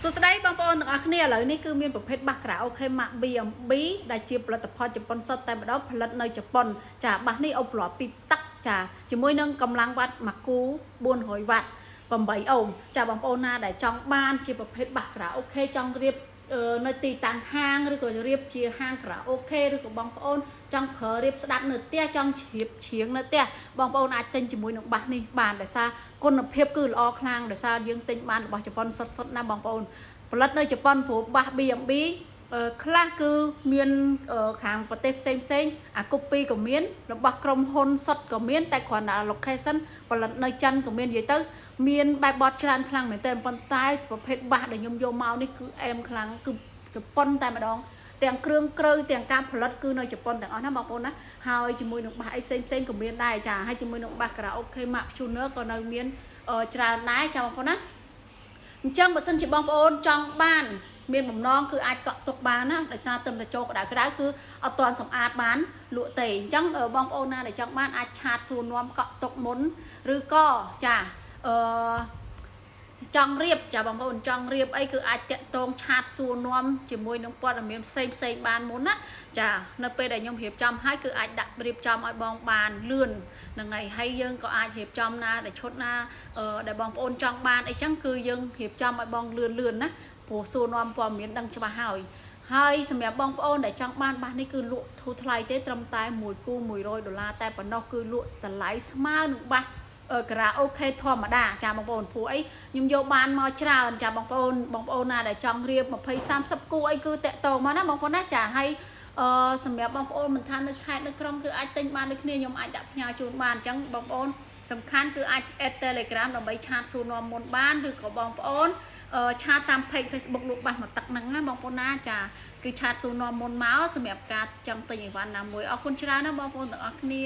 สุดท้ายบางคนต่างគ្នាឥឡូវនេះគឺមានប្រភេទបាសក្រៅអូខេម៉ាក់ B&B ដែលជាផលិតផលជប៉ុនសុទ្ធតែម្ដងផលិតនៅជប៉ុនចាបាសនេះអូបប្រពីទឹកចាជាមួយនឹងកម្លាំងវ៉ាត់មួយគូ400វ៉ាត់8អូមចាបងប្អូនណាដែលចង់បានជាប្រភេទបាសក្រៅអូខេចង់រៀបនៅទីតាំងហាងឬក៏រៀបជាហាងក្រៅអូខេឬក៏បងប្អូនចង់ប្រើរៀបស្ដាប់នៅផ្ទះចង់ជ្រាបជ្រៀងនៅផ្ទះបងប្អូនអាចទិញជាមួយនឹងបាសនេះបានដោយសារគុណភាពគឺល្អខ្លាំងដោយសារយើងទិញបានរបស់ជប៉ុនសុទ្ធណាបងប្អូនផលិតនៅជប៉ុនព្រោះបាស B&B ខ្លះគឺមានខាងប្រទេសផ្សេងអាកុបពីក៏មានរបស់ក្រុមហ៊ុនសុទ្ធក៏មានតែគ្រាន់តែ location ផលិតនៅចិនក៏មាននិយាយទៅមានបែបបទច្រើនខ្លាំងមែនទែនប៉ុន្តែប្រភេទបាសដែលខ្ញុំយកមកនេះគឺអែមខ្លាំងគឺជប៉ុនតែម្ដងទាំងគ្រឿងក្រៅទាំងការផលិតគឺនៅជប៉ុនទាំងអស់ណាបងប្អូនណាហើយជាមួយនឹងបាសអីផ្សេងក៏មានដែរចាហើយជាមួយនឹងបាសការ៉ាអូខេម៉ាក់ Tuner ក៏នៅមានច្រើនដែរចាបងប្អូនណាអញ្ចឹងបើសិនជាបងប្អូនចង់បានមានបំណងគឺអាចកក់ទុកបានណាដោយសារទៅចូលក្តៅគឺអត់ទាន់សម្អាតបានលក់ទេអញ្ចឹងបងប្អូនណាដែលចង់បានអាចឆាតសួរនាំកក់ទុកមុនឬក៏ចាចង់រៀបចាបងប្អូនចង់រៀបអីគឺអាចតាក់ទងឆាតសួរនាំជាមួយនឹងព័ត៌មានផ្សេងបានមុនណាចានៅពេលដែលខ្ញុំរៀបចំហើយគឺអាចដាក់រៀបចំឲ្យបងបានលឿននឹងហើយហើយយើងក៏អាចរៀបចំណាដែលឈុតណាដែលបងប្អូនចង់បានអីចឹងគឺយើងរៀបចំឲ្យបងលឿនណាព្រោះសួរនាំព័ត៌មានដឹងច្បាស់ហើយសម្រាប់បងប្អូនដែលចង់បានបាសនេះគឺលក់ធូរថ្លៃទេត្រឹមតែមួយគូ$100តែប៉ុណ្ណោះគឺលក់តម្លៃស្មើនឹងបាសការ៉ាអូខេធម្មតាចាបងប្អូនព្រោះអីខ្ញុំយកបានមកច្រើនចាបងប្អូនណាដែលចង់រៀប20 30គូអីគឺតាក់ទងមកណាបងប្អូនណាចាហើយសម្រាប់បងប្អូនមិនថានៅខេត្តនៅក្រុងគឺអាចទិញបានដូចគ្នាខ្ញុំអាចដាក់ផ្ញើជូនបានអញ្ចឹងបងប្អូនសំខាន់គឺអាច add Telegram ដើម្បីឆាតសួរនាំមុនបានឬក៏បងប្អូនឆាតតាម page Facebook លោកបាសមកទឹកហ្នឹងណាបងប្អូនណាចាគឺឆាតសួរនាំមុនមកសម្រាប់ការចង់ទិញអីវ៉ាន់ណាមួយអរគុណច្រើនណាបងប្អូនទាំងអស់គ្នា